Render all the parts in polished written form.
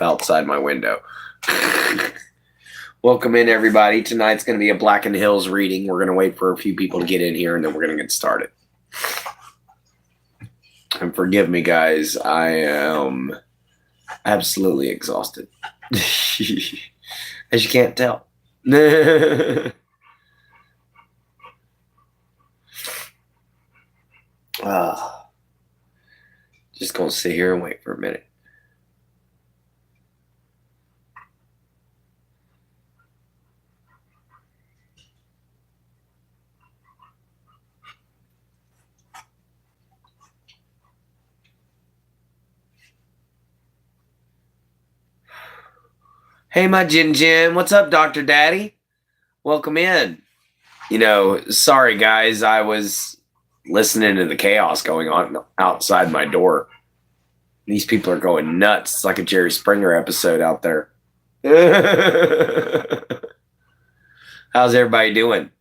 outside my window. Welcome in, everybody. Tonight's going to be a Blackenedhills reading. We're going to wait for a few people to get in here, and then we're going to get started. And forgive me, guys. I am absolutely exhausted. As you can't tell. Just going to sit here and wait for a minute. Hey, my Jin. What's up, Dr. Daddy? Welcome in. Sorry, guys. I was listening to the chaos going on outside my door. These people are going nuts. It's like a Jerry Springer episode out there. How's everybody doing?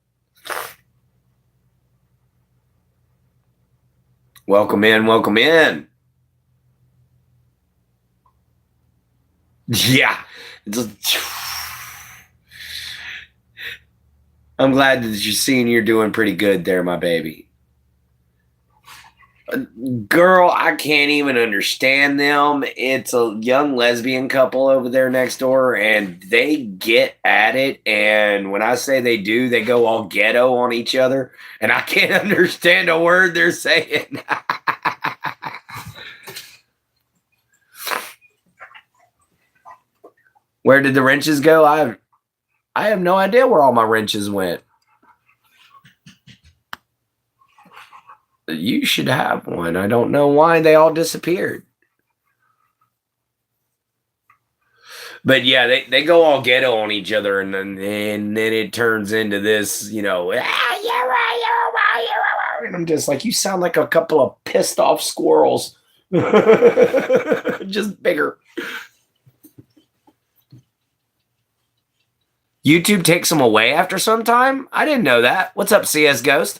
Welcome in. Welcome in. Yeah. I'm glad that you're seeing you're doing pretty good there, my baby. Girl, I can't even understand them. It's a young lesbian couple over there next door, and they get at it. And when I say they do, they go all ghetto on each other, and I can't understand a word they're saying. Where did the wrenches go? I have no idea where all my wrenches went. You should have one. I don't know why they all disappeared. But yeah, they go all ghetto on each other, and then it turns into this, and I'm just like, you sound like a couple of pissed off squirrels. Just bigger. YouTube takes them away after some time? I didn't know that. What's up, CS Ghost?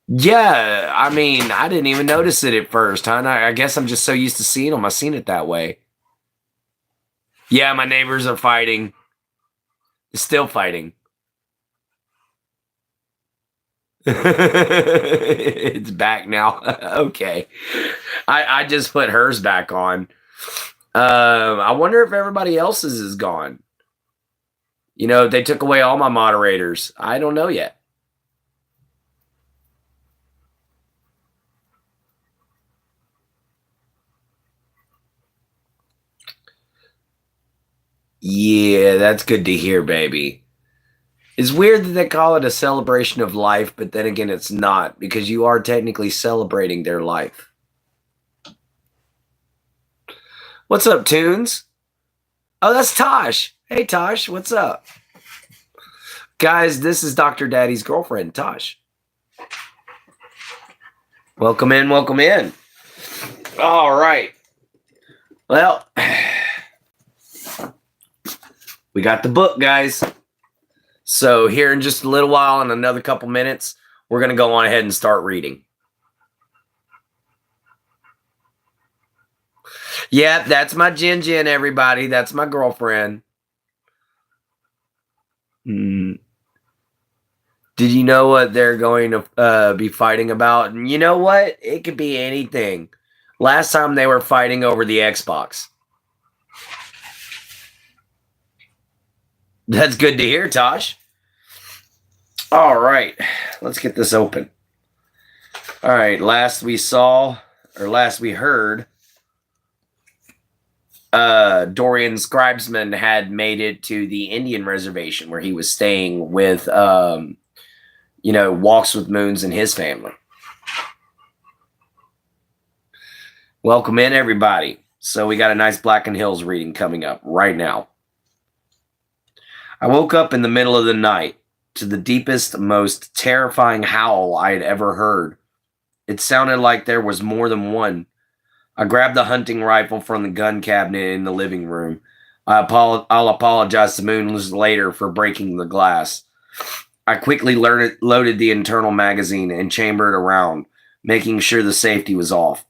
Yeah, I mean, I didn't even notice it at first, huh? I guess I'm just so used to seeing them. I've seen it that way. Yeah, my neighbors are fighting. Still fighting. It's back now. Okay. I just put hers back on. I wonder if everybody else's is gone. They took away all my moderators. I don't know yet. Yeah, that's good to hear, baby. It's weird that they call it a celebration of life, but then again, it's not, because you are technically celebrating their life. What's up, Tunes? Oh, that's Tosh. Hey, Tosh, what's up? Guys, this is Dr. Daddy's girlfriend, Tosh. Welcome in, welcome in. All right. Well, we got the book, guys. So here in just a little while, in another couple minutes, we're going to go on ahead and start reading. Yeah, that's my Jin, everybody. That's my girlfriend. Did you know what they're going to be fighting about? And you know what? It could be anything. Last time they were fighting over the Xbox. That's good to hear, Tosh. All right. Let's get this open. All right. Last we heard, Dorian Scribesman had made it to the Indian reservation where he was staying with, Walks with Moons and his family. Welcome in, everybody. So we got a nice Blackenedhills reading coming up right now. I woke up in the middle of the night to the deepest, most terrifying howl I had ever heard. It sounded like there was more than one. I grabbed the hunting rifle from the gun cabinet in the living room. I'll apologize to Moons later for breaking the glass. I quickly loaded the internal magazine and chambered around, making sure the safety was off.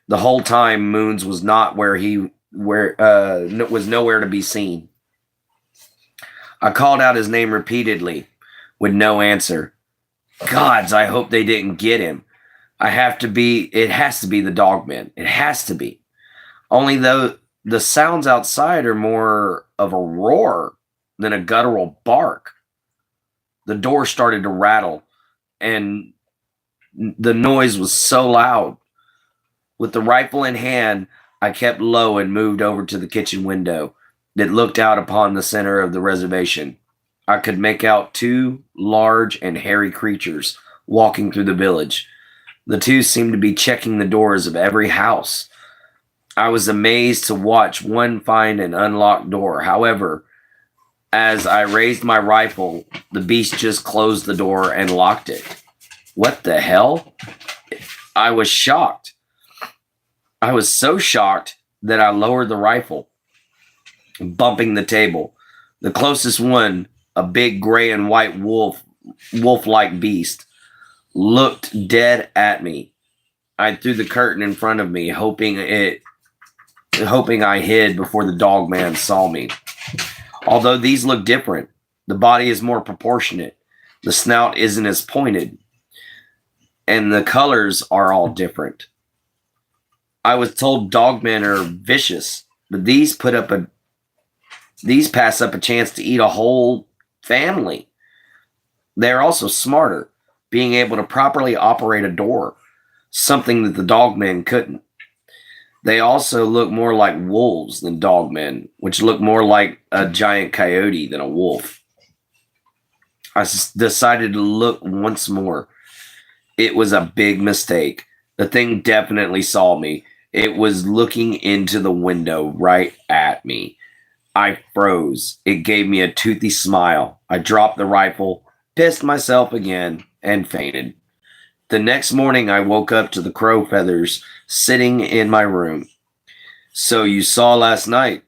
The whole time, Moons was not was nowhere to be seen. I called out his name repeatedly, with no answer. Gods, I hope they didn't get him. It has to be the dogmen. It has to be. Only though the sounds outside are more of a roar than a guttural bark. The door started to rattle, and the noise was so loud. With the rifle in hand, I kept low and moved over to the kitchen window that looked out upon the center of the reservation. I could make out two large and hairy creatures walking through the village. The two seemed to be checking the doors of every house. I was amazed to watch one find an unlocked door. However, as I raised my rifle, the beast just closed the door and locked it. What the hell? I was shocked. I was so shocked that I lowered the rifle, bumping the table. The closest one, a big gray and white wolf-like beast, looked dead at me. I threw the curtain in front of me, hoping I hid before the dog man saw me. Although these look different, the body is more proportionate. The snout isn't as pointed, and the colors are all different. I was told dogmen are vicious, but these pass up a chance to eat a whole family. They're also smarter, being able to properly operate a door, something that the dogmen couldn't. They also look more like wolves than dogmen, which look more like a giant coyote than a wolf. I decided to look once more. It was a big mistake. The thing definitely saw me. It was looking into the window right at me. I froze. It gave me a toothy smile. I dropped the rifle, pissed myself again, and fainted. The next morning, I woke up to the crow feathers sitting in my room. So you saw last night's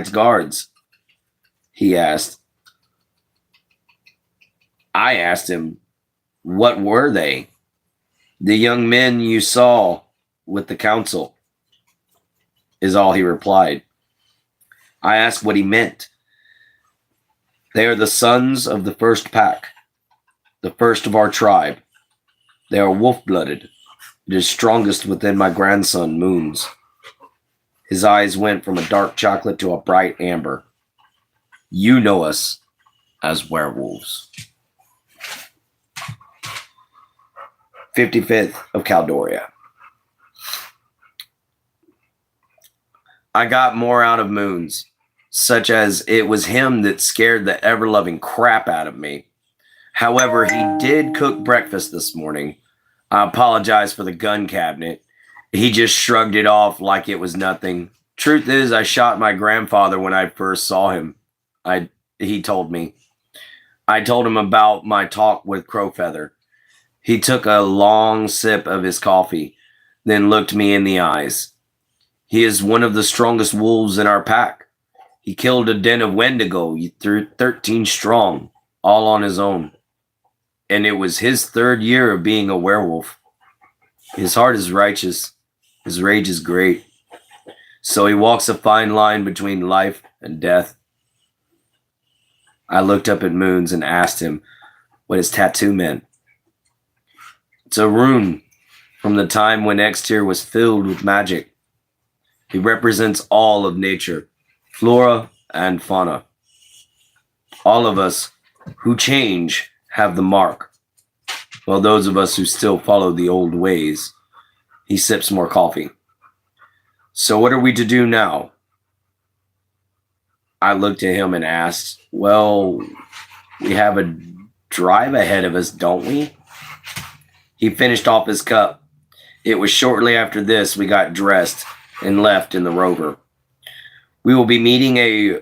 guards? He asked. I asked him, what were they? The young men you saw with the council, is all he replied. I asked what he meant. They are the sons of the first pack, the first of our tribe. They are wolf-blooded. It is strongest within my grandson, Moons. His eyes went from a dark chocolate to a bright amber. You know us as werewolves. 55th of Caldoria. I got more out of Moons, such as it was him that scared the ever-loving crap out of me. However, he did cook breakfast this morning. I apologize for the gun cabinet. He just shrugged it off like it was nothing. Truth is, I shot my grandfather when I first saw him. He told me. I told him about my talk with Crowfeather. He took a long sip of his coffee, then looked me in the eyes. He is one of the strongest wolves in our pack. He killed a den of Wendigo, 13 strong, all on his own. And it was his third year of being a werewolf. His heart is righteous. His rage is great. So he walks a fine line between life and death. I looked up at Moons and asked him what his tattoo meant. It's a rune from the time when Exeter was filled with magic. He represents all of nature, flora and fauna. All of us who change have the mark, while those of us who still follow the old ways. He sips more coffee. So what are we to do now? I looked at him and asked, well, we have a drive ahead of us, don't we? He finished off his cup. It was shortly after this we got dressed and left in the Rover. We will be meeting a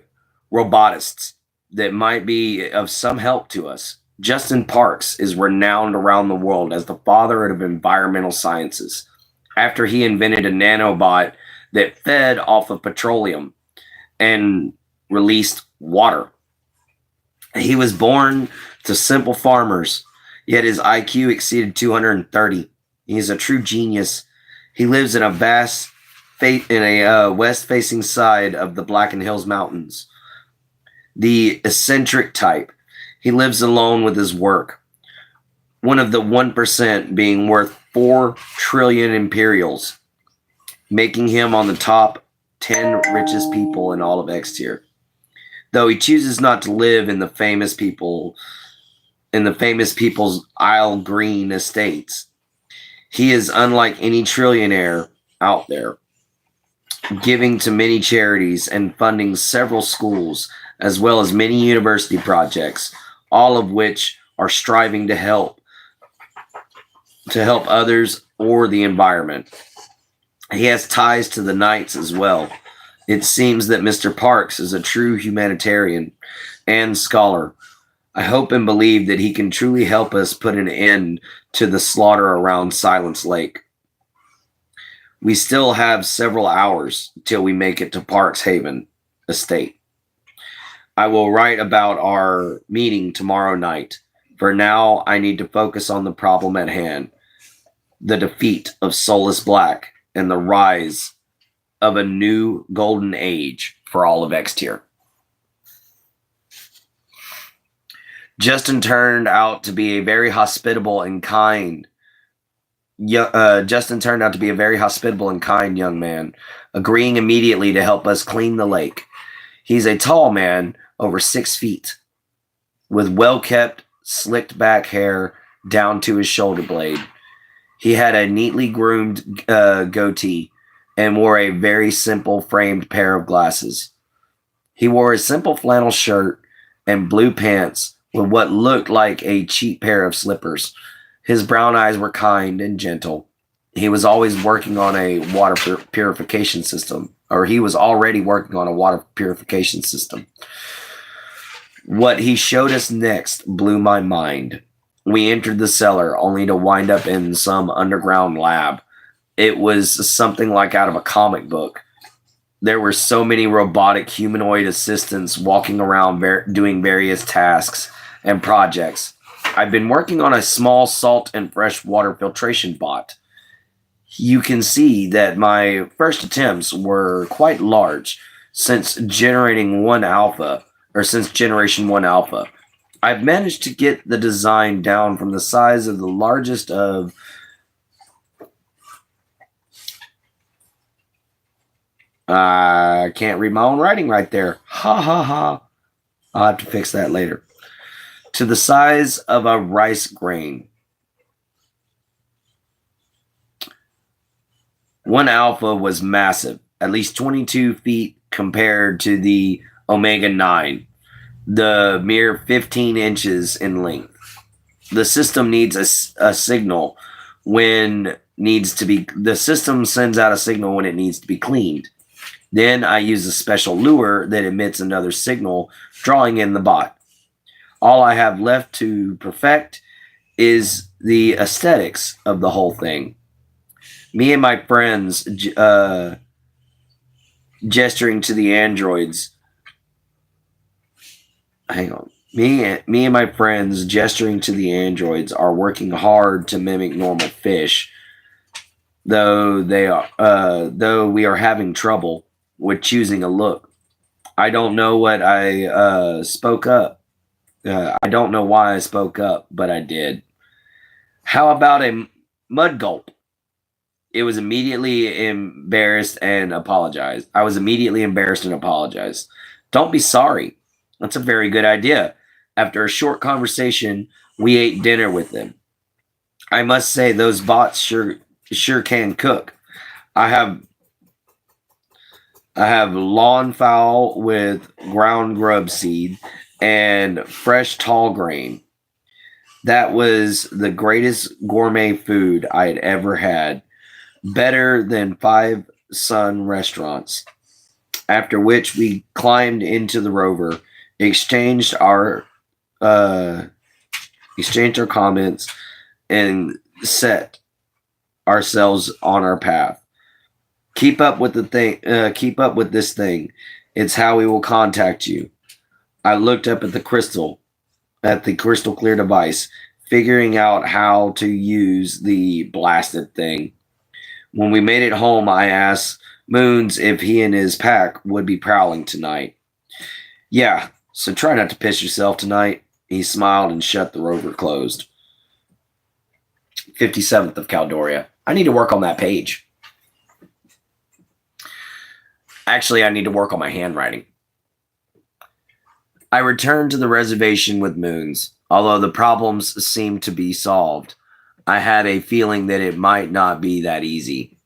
robotist that might be of some help to us. Justin Parks is renowned around the world as the father of environmental sciences, after he invented a nanobot that fed off of petroleum and released water. He was born to simple farmers, yet his IQ exceeded 230. He is a true genius. He lives in a west-facing side of the Blackenedhills Mountains. The eccentric type. He lives alone with his work. One of the 1% being worth 4 trillion imperials, making him on the top 10 richest people in all of X tier. Though he chooses not to live in the famous people's Isle Green estates. He is unlike any trillionaire out there, giving to many charities and funding several schools, as well as many university projects, all of which are striving to help others or the environment. He has ties to the Knights as well. It seems that Mr. Parks is a true humanitarian and scholar. I hope and believe that he can truly help us put an end to the slaughter around Silence Lake. We still have several hours till we make it to Parks Haven Estate. I will write about our meeting tomorrow night. For now, I need to focus on the problem at hand, the defeat of Soulless Black and the rise of a new golden age for all of X tier. Justin turned out to be a very hospitable and kind young man, agreeing immediately to help us clean the lake. He's a tall man, over 6 feet, with well-kept, slicked-back hair down to his shoulder blade. He had a neatly groomed goatee and wore a very simple framed pair of glasses. He wore a simple flannel shirt and blue pants with what looked like a cheap pair of slippers. His brown eyes were kind and gentle. He was always working on a water purification system, or he was already working on a water purification system. What he showed us next blew my mind. We entered the cellar only to wind up in some underground lab. It was something like out of a comic book. There were so many robotic humanoid assistants walking around doing various tasks and projects. I've been working on a small salt and fresh water filtration bot. You can see that my first attempts were quite large since Generation 1 Alpha. I've managed to get the design down from the size of the largest of I can't read my own writing right there. Ha ha ha. I'll have to fix that later. To the size of a rice grain. 1 Alpha was massive, at least 22 feet compared to the Omega 9, the mere 15 inches in length. The system needs a signal when the system sends out a signal when it needs to be cleaned. Then I use a special lure that emits another signal, drawing in the bot. All I have left to perfect is the aesthetics of the whole thing. Me and my friends gesturing to the androids. Hang on. Me and my friends gesturing to the androids are working hard to mimic normal fish, though we are having trouble with choosing a look. I don't know what I spoke up. I don't know why I spoke up, but I did. How about a mud gulp? I was immediately embarrassed and apologized. Don't be sorry. That's a very good idea. After a short conversation, we ate dinner with them. I must say those bots sure can cook. I have lawn fowl with ground grub seed and fresh tall grain. That was the greatest gourmet food I had ever had. Better than 5 Sun restaurants. After which we climbed into the rover, exchanged our comments, and set ourselves on our path. Keep up with this thing. It's how we will contact you. I looked up at the crystal clear device. figuring out how to use the blasted thing. When we made it home, I asked Moons if he and his pack would be prowling tonight. Yeah, so try not to piss yourself tonight. He smiled and shut the rover closed. 57th of Caldoria. I need to work on that page. Actually, I need to work on my handwriting. I returned to the reservation with Moons. Although the problems seemed to be solved, I had a feeling that it might not be that easy.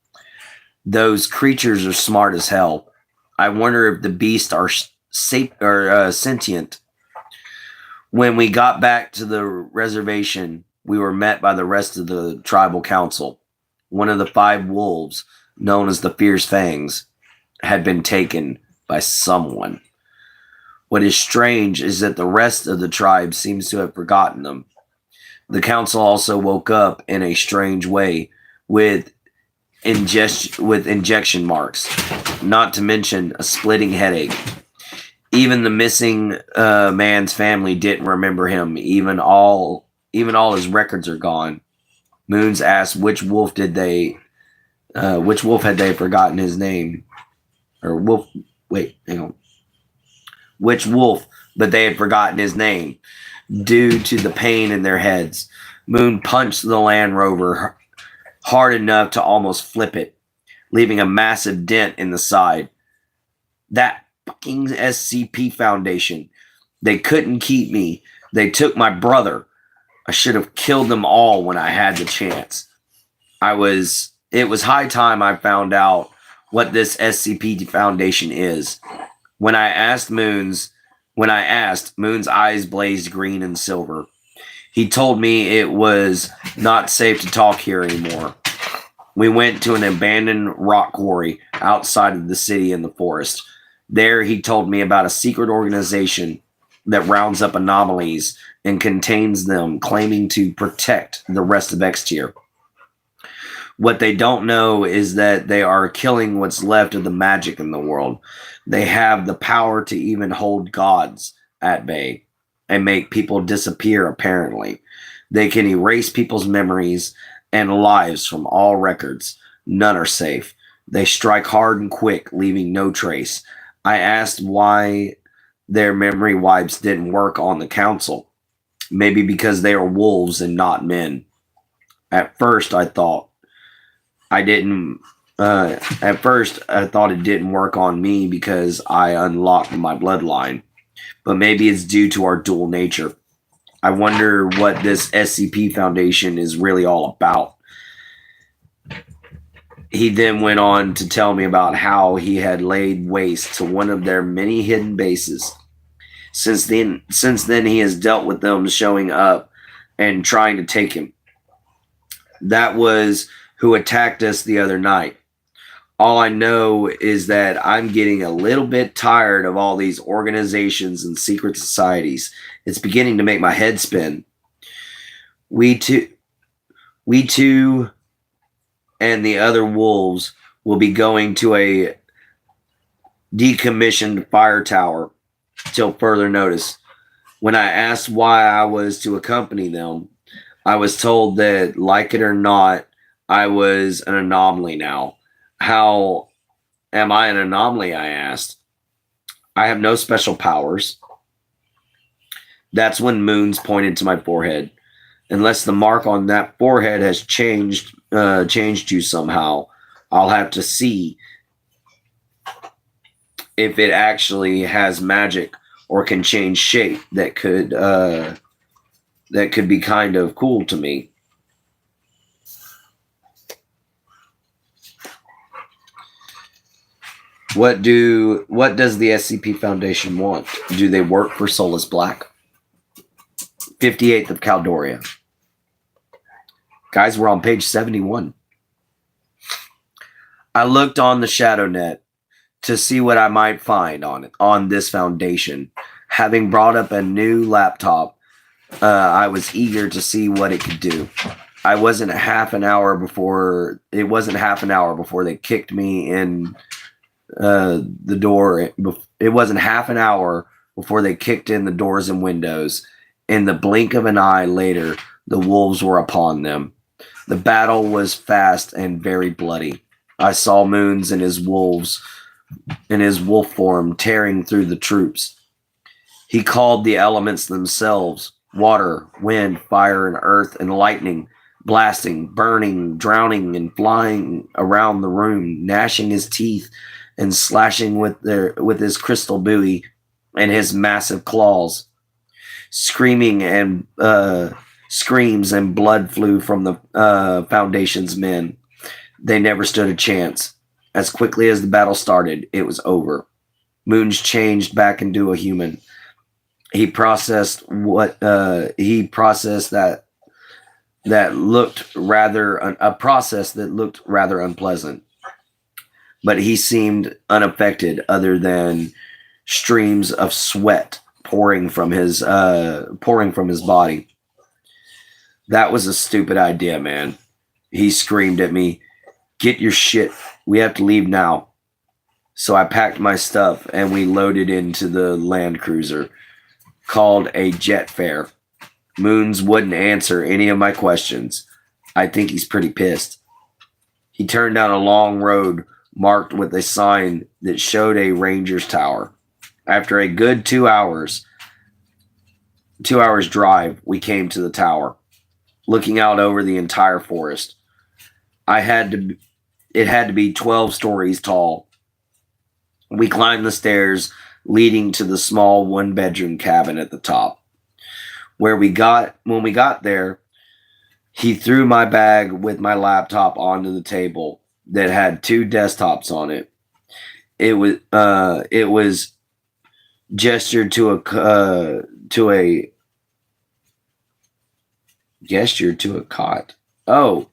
Those creatures are smart as hell. I wonder if the beasts are sentient. When we got back to the reservation, we were met by the rest of the tribal council. One of the 5 wolves, known as the Fierce Fangs, had been taken by someone. What is strange is that the rest of the tribe seems to have forgotten them. The council also woke up in a strange way with injection marks, not to mention a splitting headache. Even the missing man's family didn't remember him. Even all his records are gone. Moons asked which wolf had they forgotten his name, or wolf. Wait, hang on. Which wolf, but they had forgotten his name due to the pain in their heads. Moon punched the Land Rover hard enough to almost flip it, leaving a massive dent in the side. That fucking SCP Foundation. They couldn't keep me. They took my brother. I should have killed them all when I had the chance. It was high time I found out what this SCP Foundation is. When I asked, Moon's eyes blazed green and silver. He told me it was not safe to talk here anymore. We went to an abandoned rock quarry outside of the city in the forest. There he told me about a secret organization that rounds up anomalies and contains them, claiming to protect the rest of X-Tier. What they don't know is that they are killing what's left of the magic in the world. They have the power to even hold gods at bay and make people disappear, apparently. They can erase people's memories and lives from all records. None are safe. They strike hard and quick, leaving no trace. I asked why their memory wipes didn't work on the council. Maybe because they are wolves and not men. At first, I thought it didn't work on me because I unlocked my bloodline. But maybe it's due to our dual nature. I wonder what this SCP Foundation is really all about. He then went on to tell me about how he had laid waste to one of their many hidden bases. Since then he has dealt with them showing up and trying to take him. That was who attacked us the other night. All I know is that I'm getting a little bit tired of all these organizations and secret societies. It's beginning to make my head spin. We two and the other wolves will be going to a decommissioned fire tower till further notice. When I asked why I was to accompany them, I was told that, like it or not, I was an anomaly now. How am I an anomaly? I asked. I have no special powers. That's when Moons pointed to my forehead. Unless the mark on that forehead has changed you somehow, I'll have to see if it actually has magic or can change shape. That could be kind of cool to me. What does the SCP Foundation want? Do they work for Soulless Black? 58th of Caldoria. Guys, we're on page 71. I looked on the shadow net to see what I might find on this foundation. Having brought up a new laptop, I was eager to see what it could do. It wasn't half an hour before they kicked me in the door. It wasn't half an hour before they kicked in the doors and windows. In the blink of an eye later, The wolves were upon them. The battle was fast and very bloody. I saw Moons and his wolves, in his wolf form, tearing through the troops. He called the elements themselves: water, wind, fire, and earth, and lightning, blasting, burning, drowning, and flying around the room, gnashing his teeth and slashing with his crystal buoy and his massive claws. Screaming and screams and blood flew from the Foundation's men. They never stood a chance. As quickly as the battle started, it was over. Moons changed back into a human. He processed that looked rather a process that looked rather unpleasant, but he seemed unaffected, other than streams of sweat pouring from his body. That was a stupid idea, man. He screamed at me, "Get your shit. We have to leave now." So I packed my stuff and we loaded into the Land Cruiser, called a jet fare. Moons wouldn't answer any of my questions. I think he's pretty pissed. He turned down a long road marked with a sign that showed a ranger's tower. After a good 2 hours drive, we came to the tower, looking out over the entire forest. It had to be 12 stories tall. We climbed the stairs leading to the small one-bedroom cabin at the top. When we got there, he threw my bag with my laptop onto the table that had two desktops on it. It was gestured to a cot. Oh,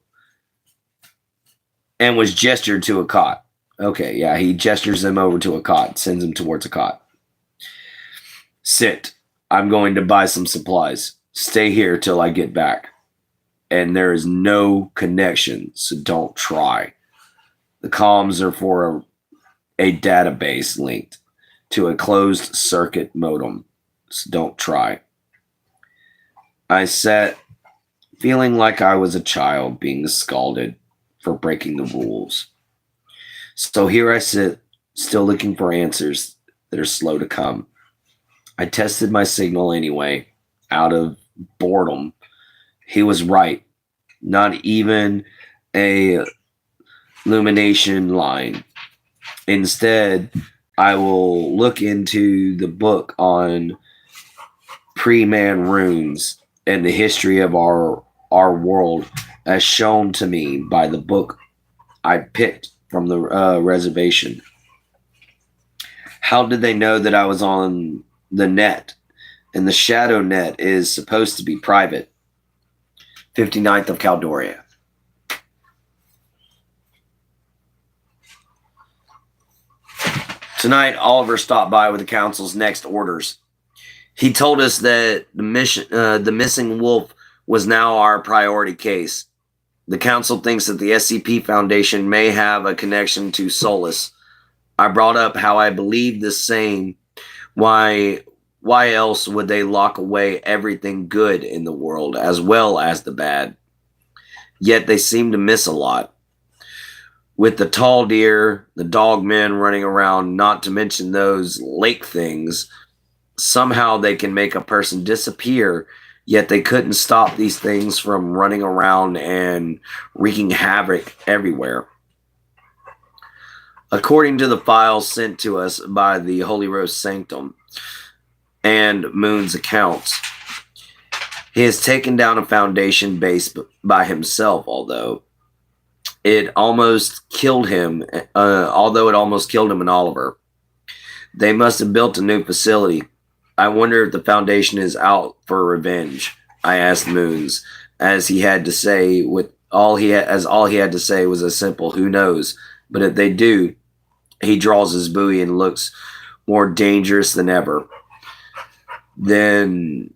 and was gestured to a cot. Okay, yeah, he gestures them over to a cot, sends them towards a cot. "Sit. I'm going to buy some supplies. Stay here till I get back. And there is no connection, so don't try. The comms are for a database linked to a closed circuit modem, so don't try." I sat, feeling like I was a child being scalded for breaking the rules. So here I sit, still looking for answers that are slow to come. I tested my signal anyway, out of boredom. He was right. Not even a illumination line. Instead, I will look into the book on pre-man runes and the history of our world as shown to me by the book I picked from the reservation. How did they know that I was on the net? And the shadow net is supposed to be private. 59th of Caldoria. Tonight, Oliver stopped by with the council's next orders. He told us that the missing wolf was now our priority case. The council thinks that the SCP Foundation may have a connection to Solus. I brought up how I believe the same. Why else would they lock away everything good in the world as well as the bad? Yet they seem to miss a lot. With the tall deer, the dog men running around, not to mention those lake things, somehow they can make a person disappear, yet they couldn't stop these things from running around and wreaking havoc everywhere. According to the files sent to us by the Holy Rose Sanctum and Moon's accounts, he has taken down a Foundation base by himself, although it almost killed him in Oliver. They must have built a new facility. I wonder if the Foundation is out for revenge, I asked Moons, as all he had to say was a simple "who knows," but if they do, he draws his buoy and looks more dangerous than ever. Then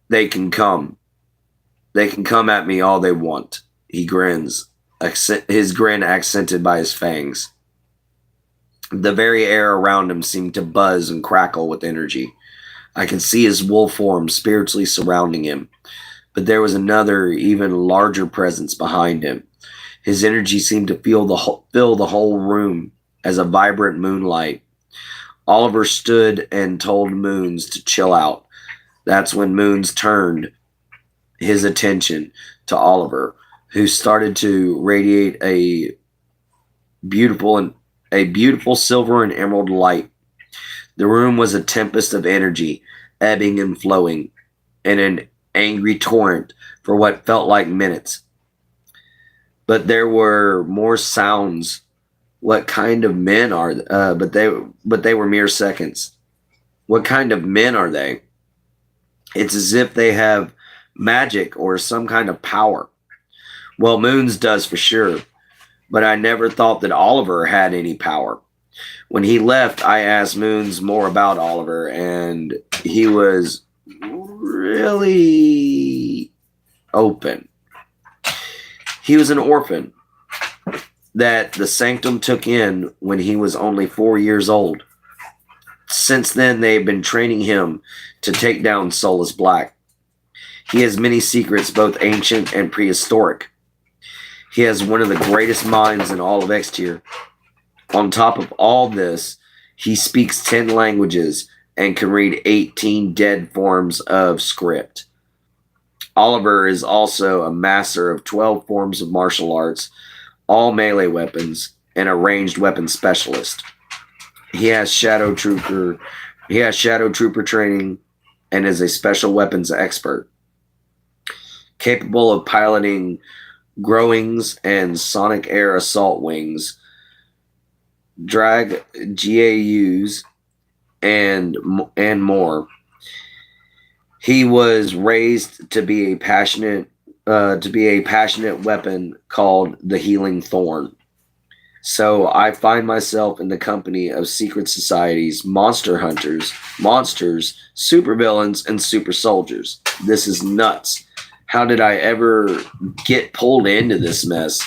they can come. They can come at me all they want. He grins, his grin accented by his fangs. The very air around him seemed to buzz and crackle with energy. I can see his wolf form spiritually surrounding him. but there was another, even larger presence behind him. His energy seemed to fill the whole room as a vibrant moonlight. Oliver stood and told Moons to chill out. That's when Moons turned his attention to Oliver, who started to radiate a beautiful silver and emerald light. The room was a tempest of energy, ebbing and flowing in an angry torrent for what felt like minutes. But there were more sounds. What kind of men are? But they were mere seconds. What kind of men are they? It's as if they have magic or some kind of power. Well, Moons does for sure, but I never thought that Oliver had any power. When he left, I asked Moons more about Oliver, and he was really open. He was an orphan that the sanctum took in when he was only 4 years old. Since then, they've been training him to take down Solus Black. He has many secrets, both ancient and prehistoric. He has one of the greatest minds in all of X-Tier. On top of all this, he speaks 10 languages and can read 18 dead forms of script. Oliver is also a master of 12 forms of martial arts, all melee weapons, and a ranged weapon specialist. He has Shadow Trooper training and is a special weapons expert, capable of piloting Growings and Sonic Air Assault Wings, Drag GAUs, and more. He was raised to be a passionate weapon called the Healing Thorn. So I find myself in the company of secret societies, monster hunters, monsters, supervillains, and super soldiers. This is nuts. How did I ever get pulled into this mess?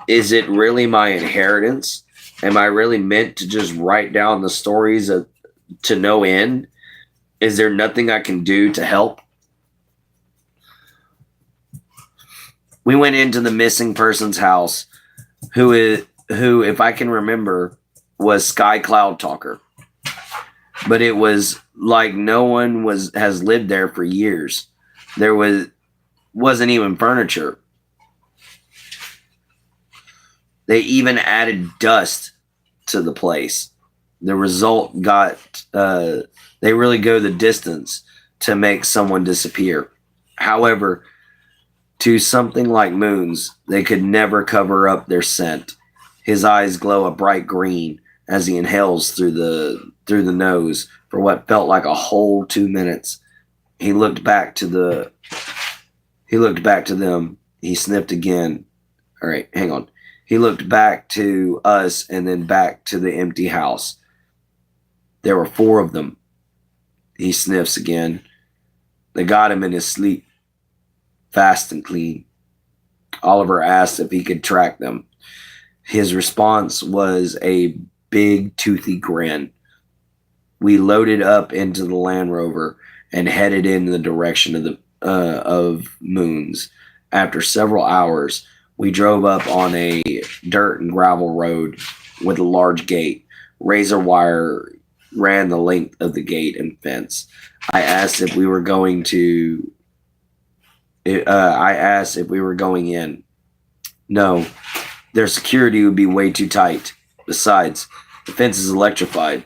Is it really my inheritance? Am I really meant to just write down the stories to no end? Is there nothing I can do to help? We went into the missing person's house, who, if I can remember, was Sky Cloud Talker. But it was like no one has lived there for years. There wasn't even furniture. They even added dust to the place. The result they really go the distance to make someone disappear. However, to something like Moons, they could never cover up their scent. His eyes glow a bright green as he inhales through the nose for what felt like a whole 2 minutes. He looked back to them. He sniffed again. All right, hang on. He looked back to us and then back to the empty house. There were 4 of them. He sniffs again. They got him in his sleep, fast and clean. Oliver asked if he could track them. His response was a big, toothy grin. We loaded up into the Land Rover and headed in the direction of Moons. After several hours, we drove up on a dirt and gravel road with a large gate. Razor wire ran the length of the gate and fence. I asked if we were going in. No, their security would be way too tight. Besides, the fence is electrified.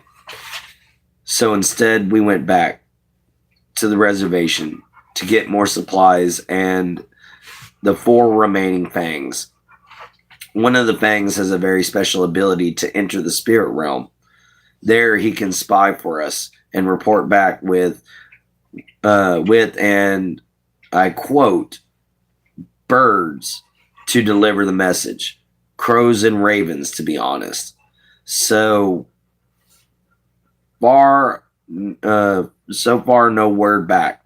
So instead, we went back to the reservation to get more supplies and the 4 remaining fangs. One of the fangs has a very special ability to enter the spirit realm. There he can spy for us and report back with and I quote, birds to deliver the message. Crows and ravens, to be honest. So far, no word back.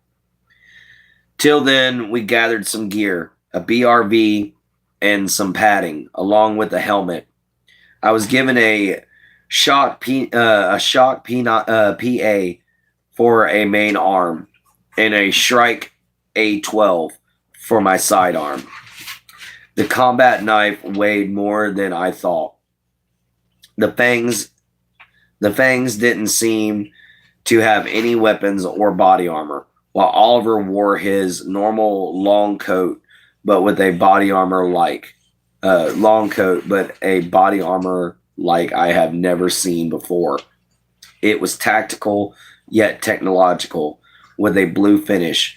Till then, we gathered some gear, a BRV, and some padding, along with a helmet. I was given a shock PA for a main arm, and a Shrike A12 for my sidearm. The combat knife weighed more than I thought. The fangs didn't seem to have any weapons or body armor, while Oliver wore his normal long coat, but with a body armor like long coat, but a body armor like I have never seen before. It was tactical yet technological, with a blue finish,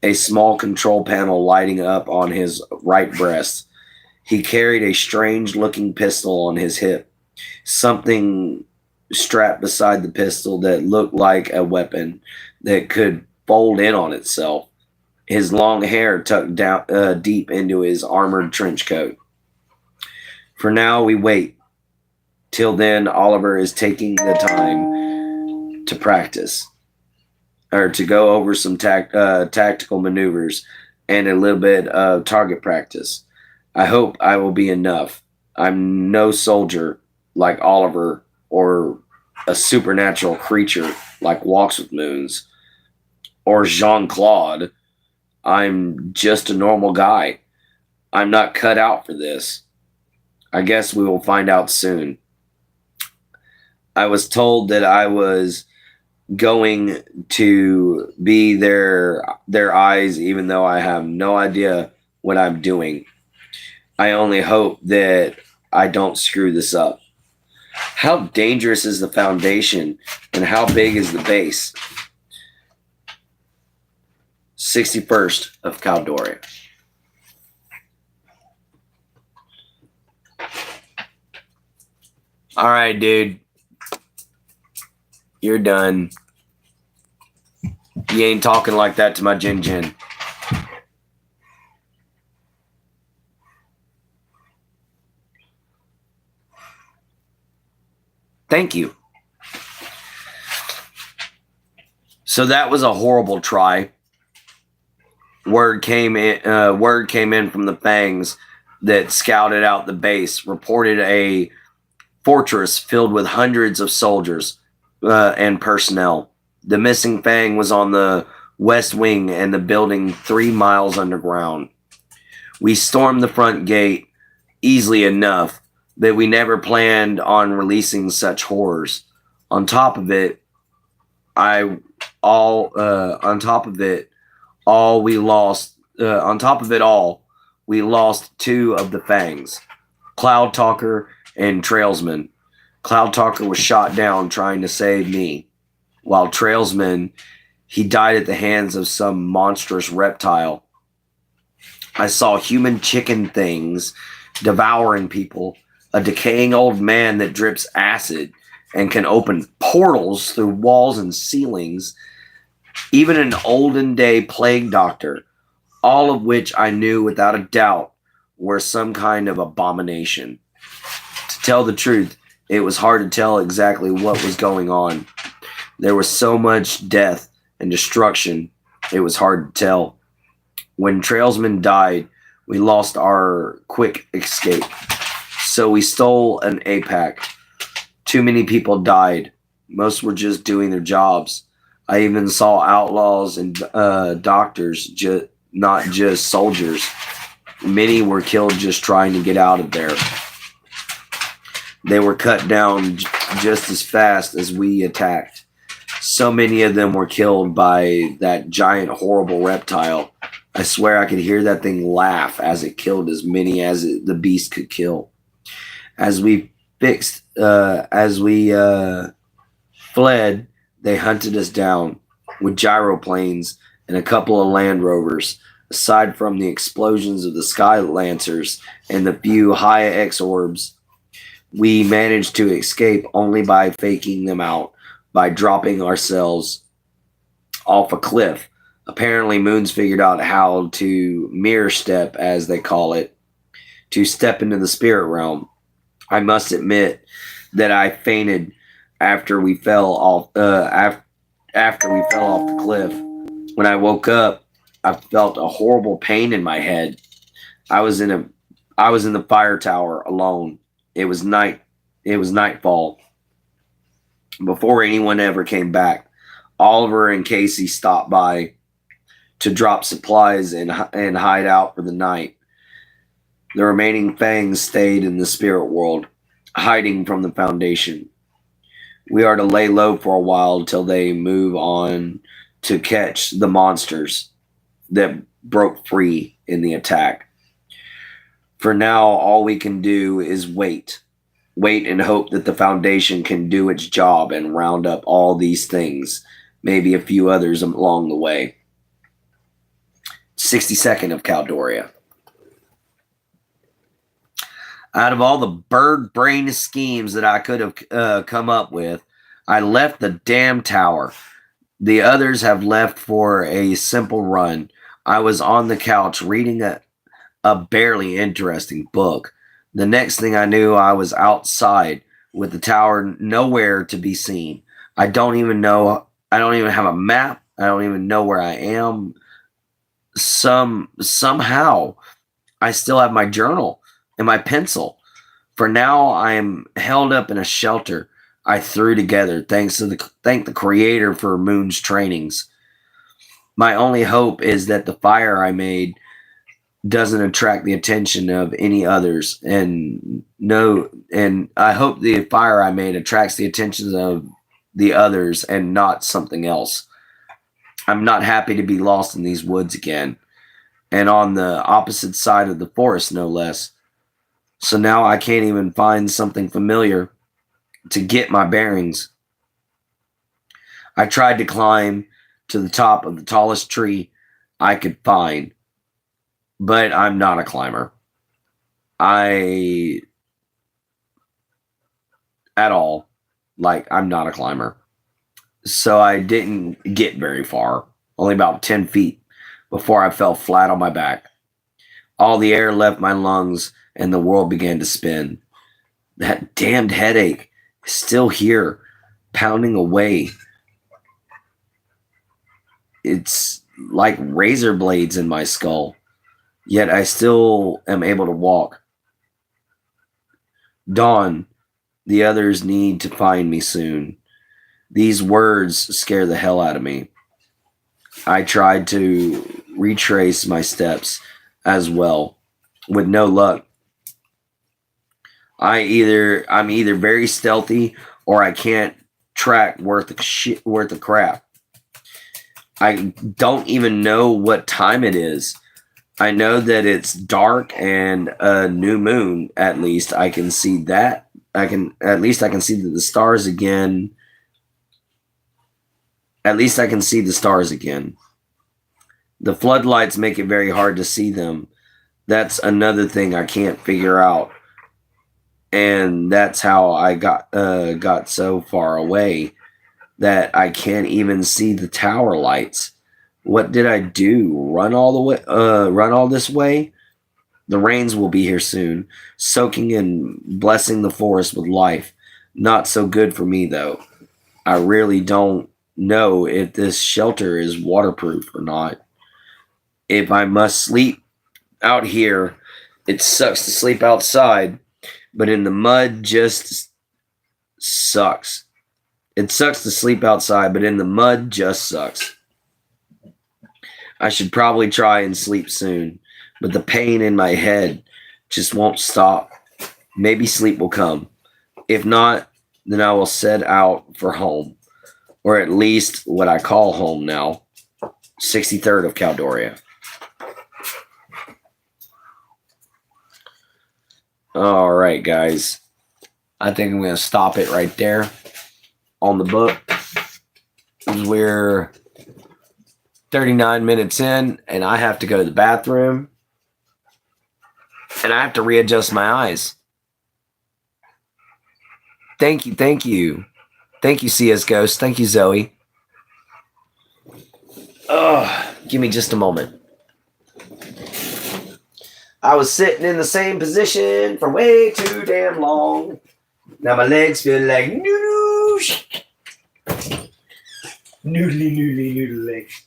a small control panel lighting up on his right breast. He carried a strange-looking pistol on his hip, something strapped beside the pistol that looked like a weapon that could fold in on itself. His long hair tucked down deep into his armored trench coat. For now, we wait. Till then, Oliver is taking the time to practice, or to go over some tactical maneuvers and a little bit of target practice. I hope I will be enough. I'm no soldier like Oliver or a supernatural creature like Walks with Moons or Jean-Claude. I'm just a normal guy. I'm not cut out for this. I guess we will find out soon. I was told that I was going to be their eyes, even though I have no idea what I'm doing. I only hope that I don't screw this up. How dangerous is the foundation, and how big is the base? 61st of Caldora. All right, dude. You're done. You ain't talking like that to my Jin Jin. Thank you. So that was a horrible try. Word came in from the Fangs that scouted out the base, reported a fortress filled with hundreds of soldiers and personnel. The missing Fang was on the west wing and the building 3 miles underground. We stormed the front gate easily enough, but we never planned on releasing such horrors. On top of it, we lost 2 of the Fangs, Cloud Talker and Trailsman. Cloud Talker was shot down trying to save me, while Trailsman, he died at the hands of some monstrous reptile. I saw human chicken things devouring people, a decaying old man that drips acid and can open portals through walls and ceilings, even an olden day plague doctor, all of which I knew without a doubt were some kind of abomination. To tell the truth, it was hard to tell exactly what was going on. There was so much death and destruction, it was hard to tell. When Trailsman died, we lost our quick escape. So we stole an APAC. Too many people died. Most were just doing their jobs. I even saw outlaws and doctors, not just soldiers. Many were killed just trying to get out of there. They were cut down just as fast as we attacked. So many of them were killed by that giant, horrible reptile. I swear I could hear that thing laugh as it killed as many as the beast could kill. As we fled, they hunted us down with gyroplanes and a couple of Land Rovers. Aside from the explosions of the Sky Lancers and the few high X orbs, we managed to escape only by faking them out, by dropping ourselves off a cliff. Apparently, Moons figured out how to mirror step, as they call it, to step into the spirit realm. I must admit that I fainted after we fell off. After we fell off the cliff. When I woke up, I felt a horrible pain in my head. I was in the fire tower alone. It was nightfall. Before anyone ever came back, Oliver and Casey stopped by to drop supplies and hide out for the night. The remaining fangs stayed in the spirit world, hiding from the Foundation. We are to lay low for a while till they move on to catch the monsters that broke free in the attack. For now, all we can do is wait. Wait and hope that the Foundation can do its job and round up all these things, maybe a few others along the way. 62nd of Caldoria. Out of all the bird brain schemes that I could have come up with, I left the damn tower. The others have left for a simple run. I was on the couch reading a barely interesting book. The next thing I knew, I was outside with the tower nowhere to be seen. I don't even have a map. I don't even know where I am. Somehow, I still have my journal and my pencil. For now, I am held up in a shelter I threw together. Thank the Creator for Moon's trainings. My only hope is that the fire I made doesn't attract the attention of any others, and I hope the fire I made attracts the attention of the others and not something else. I'm not happy to be lost in these woods again, and on the opposite side of the forest, no less. So now I can't even find something familiar to get my bearings. I tried to climb to the top of the tallest tree I could find, but I'm not a climber. I'm not a climber. So I didn't get very far, only about 10 feet, before I fell flat on my back. All the air left my lungs and the world began to spin. That damned headache is still here, pounding away. It's like razor blades in my skull, yet I still am able to walk. Dawn, the others need to find me soon. These words scare the hell out of me. I tried to retrace my steps as well, with no luck. I'm either very stealthy or I can't track worth of crap. I don't even know what time it is. I know that it's dark and a new moon. At least I can see that. I can see the stars again. At least I can see the stars again. The floodlights make it very hard to see them. That's another thing I can't figure out. And that's how I got so far away that I can't even see the tower lights. What did I do? Run all this way? The rains will be here soon, soaking and blessing the forest with life. Not so good for me, though. I really don't know if this shelter is waterproof or not. If I must sleep out here, it sucks to sleep outside, but in the mud just sucks. It sucks to sleep outside, but in the mud just sucks. I should probably try and sleep soon, but the pain in my head just won't stop. Maybe sleep will come. If not, then I will set out for home, or at least what I call home now. 63rd of Caldoria. All right, guys. I think I'm going to stop it right there on the book. We're 39 minutes in, and I have to go to the bathroom, and I have to readjust my eyes. Thank you. Thank you, CS Ghost. Thank you, Zoe. Give me just a moment. I was sitting in the same position for way too damn long. Now my legs feel like noodles. Noodly legs.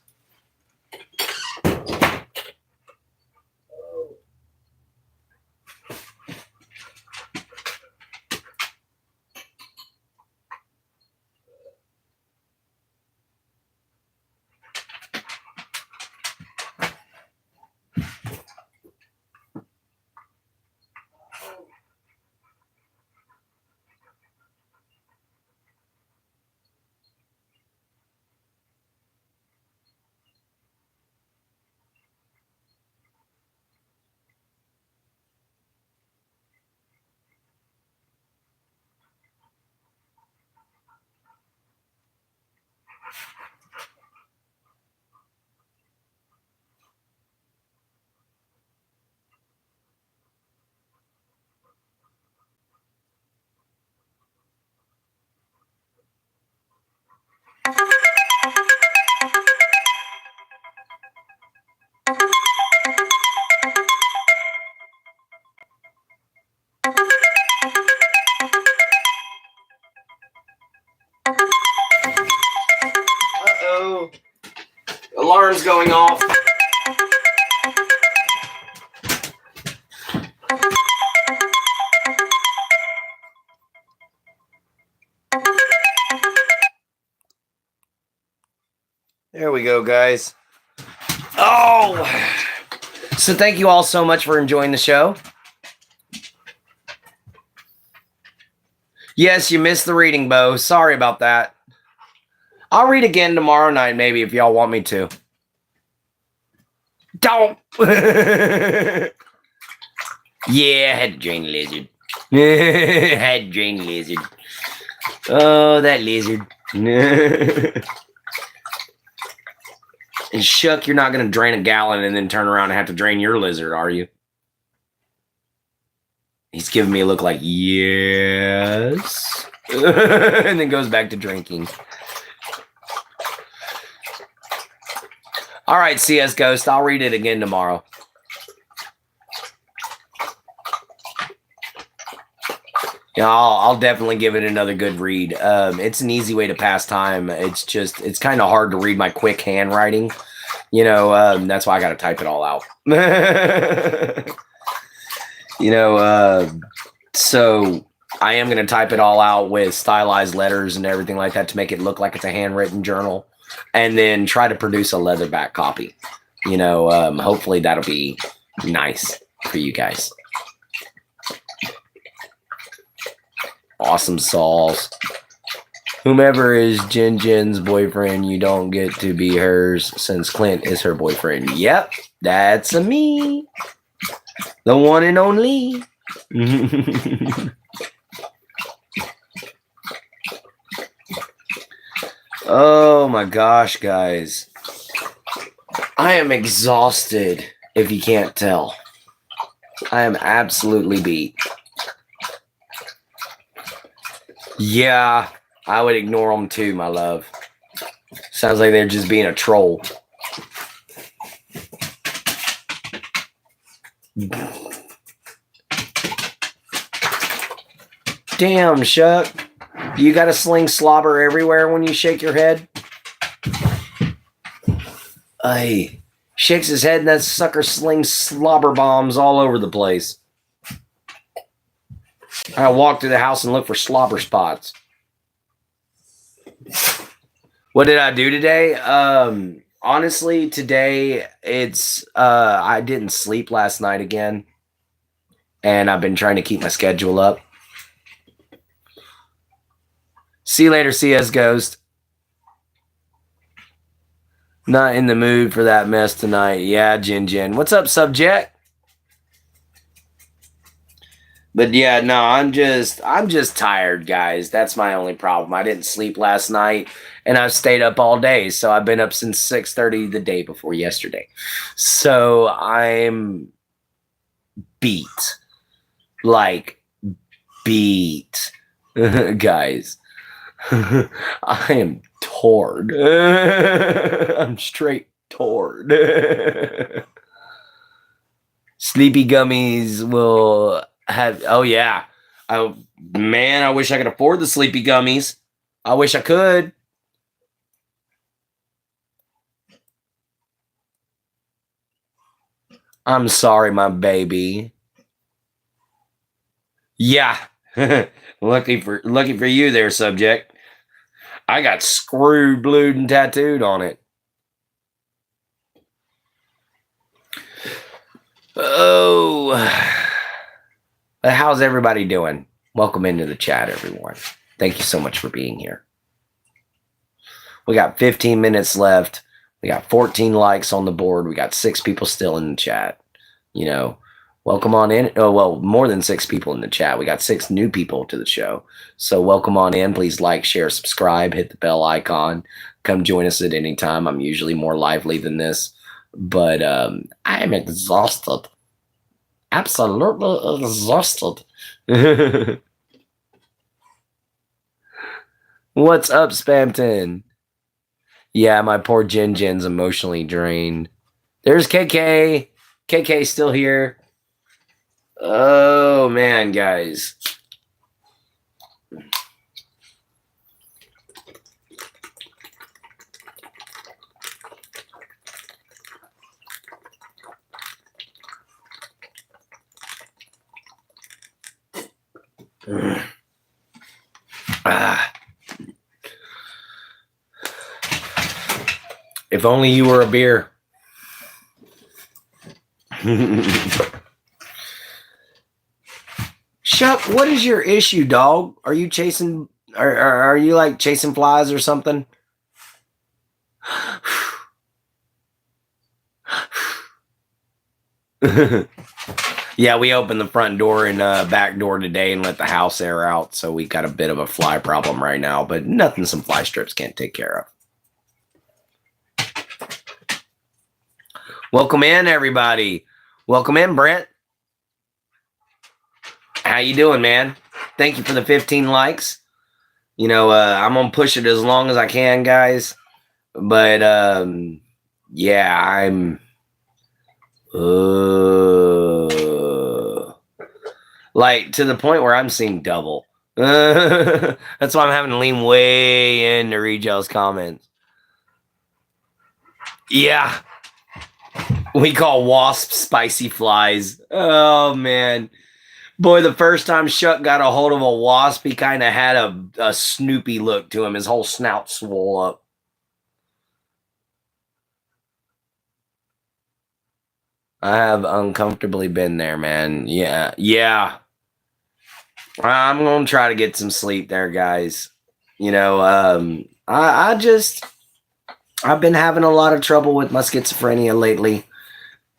Alarm's going off. There we go, guys. Oh! So thank you all so much for enjoying the show. Yes, you missed the reading, Bo. Sorry about that. I'll read again tomorrow night, maybe, if y'all want me to. Don't! Yeah, I had to drain the lizard. Had to drain the lizard. Oh, that lizard. And Shuck, you're not going to drain a gallon and then turn around and have to drain your lizard, are you? He's giving me a look like, yes. And then goes back to drinking. All right, CS Ghost. I'll read it again tomorrow. Yeah, I'll definitely give it another good read. It's an easy way to pass time. It's kind of hard to read my quick handwriting. You know, that's why I got to type it all out. You know, so I am going to type it all out with stylized letters and everything like that to make it look like it's a handwritten journal, and then try to produce a leatherback copy. You know, hopefully that'll be nice for you guys. Awesome sauce. Whomever is Jin Jin's boyfriend, you don't get to be hers since Clint is her boyfriend. Yep, that's a me. The one and only. Oh my gosh, guys. I am exhausted, if you can't tell. I am absolutely beat. Yeah, I would ignore them too, my love. Sounds like they're just being a troll. Damn, Shuck. You got to sling slobber everywhere when you shake your head? Hey, shakes his head and that sucker slings slobber bombs all over the place. I walk through the house and look for slobber spots. What did I do today? Honestly, today it's I didn't sleep last night again, and I've been trying to keep my schedule up. See you later, CS Ghost. Not in the mood for that mess tonight. Yeah, Jin. What's up, subject? But yeah, no, I'm just tired, guys. That's my only problem. I didn't sleep last night, and I've stayed up all day. So I've been up since 6:30 the day before yesterday. So I'm beat. Like, beat. Guys. I am torn. I'm straight torn. Sleepy gummies will have. Oh yeah. Man, I wish I could afford the sleepy gummies. I wish I could. I'm sorry, my baby. Yeah. Lucky for you there, subject. I got screwed, blued, and tattooed on it. Oh. But how's everybody doing? Welcome into the chat, everyone. Thank you so much for being here. We got 15 minutes left. We got 14 likes on the board. We got 6 people still in the chat. You know, welcome on in. Oh, well, more than 6 people in the chat. We got 6 new people to the show. So welcome on in. Please like, share, subscribe, hit the bell icon. Come join us at any time. I'm usually more lively than this. But I am exhausted. Absolutely exhausted. What's up, Spamton? Yeah, my poor Jin's emotionally drained. There's KK. KK still here. Oh, man, guys. If only you were a beer. Chuck, what is your issue, dog? Are you chasing? Are you like chasing flies or something? Yeah, we opened the front door and back door today and let the house air out, so we got a bit of a fly problem right now, but nothing some fly strips can't take care of. Welcome in, everybody. Welcome in, Brent. How you doing, man? Thank you for the 15 likes. You know, I'm gonna push it as long as I can, guys. But yeah, I'm like to the point where I'm seeing double. That's why I'm having to lean way in to read y'all's comments. Yeah. We call wasps spicy flies. Oh, man. Boy, the first time Shuck got a hold of a wasp, he kind of had a Snoopy look to him. His whole snout swole up. I have uncomfortably been there, man. Yeah. Yeah. I'm going to try to get some sleep there, guys. You know, I've been having a lot of trouble with my schizophrenia lately.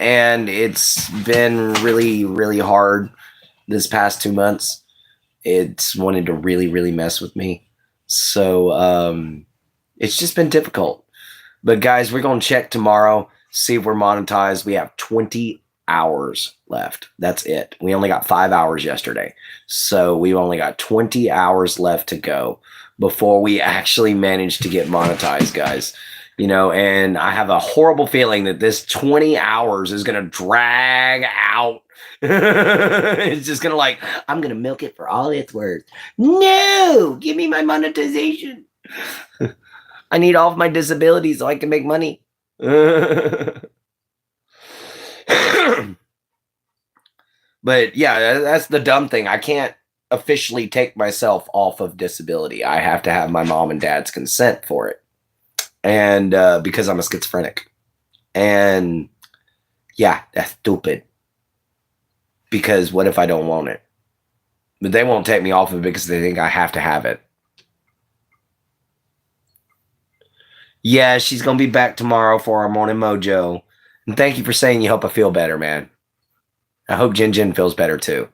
And it's been really, really hard this past 2 months. It's wanted to really, really mess with me. So it's just been difficult. But guys, we're going to check tomorrow, see if we're monetized. We have 20 hours left. That's it. We only got 5 hours yesterday. So we've only got 20 hours left to go before we actually manage to get monetized, guys. You know, and I have a horrible feeling that this 20 hours is going to drag out. It's just going to I'm going to milk it for all it's worth. No, give me my monetization. I need all of my disabilities so I can make money. But yeah, that's the dumb thing. I can't officially take myself off of disability. I have to have my mom and dad's consent for it. And because I'm a schizophrenic. And yeah, that's stupid. Because what if I don't want it? But they won't take me off of it because they think I have to have it. Yeah, she's going to be back tomorrow for our morning mojo. And thank you for saying you hope I feel better, man. I hope Jin Jin feels better too.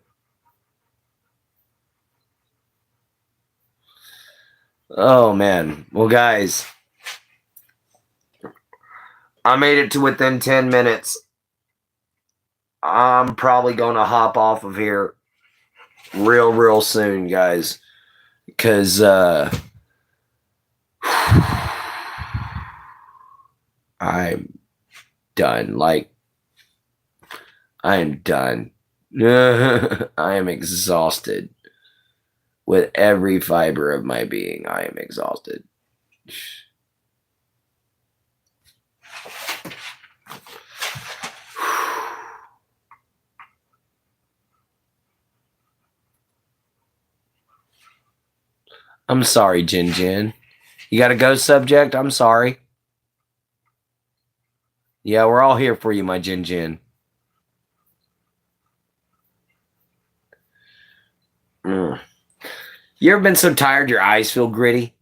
Oh, man. Well, guys, I made it to within 10 minutes. I'm probably going to hop off of here real soon, guys. Because I'm done. I am done. I am exhausted. With every fiber of my being, I am exhausted. I'm sorry, Jin Jin. You got a ghost subject? I'm sorry. Yeah, we're all here for you, my Jin Jin. You ever been so tired your eyes feel gritty?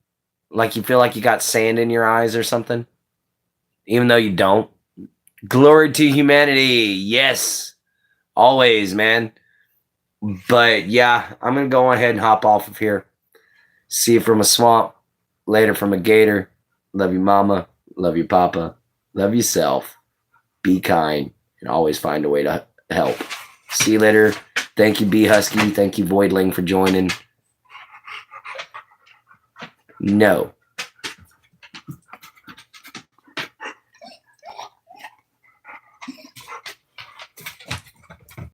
Like you feel like you got sand in your eyes or something? Even though you don't? Glory to humanity. Yes. Always, man. But yeah, I'm going to go ahead and hop off of here. See you from a swamp. Later from a gator. Love you, mama. Love you, papa. Love yourself. Be kind. And always find a way to help. See you later. Thank you, B Husky. Thank you, Voidling, for joining. No.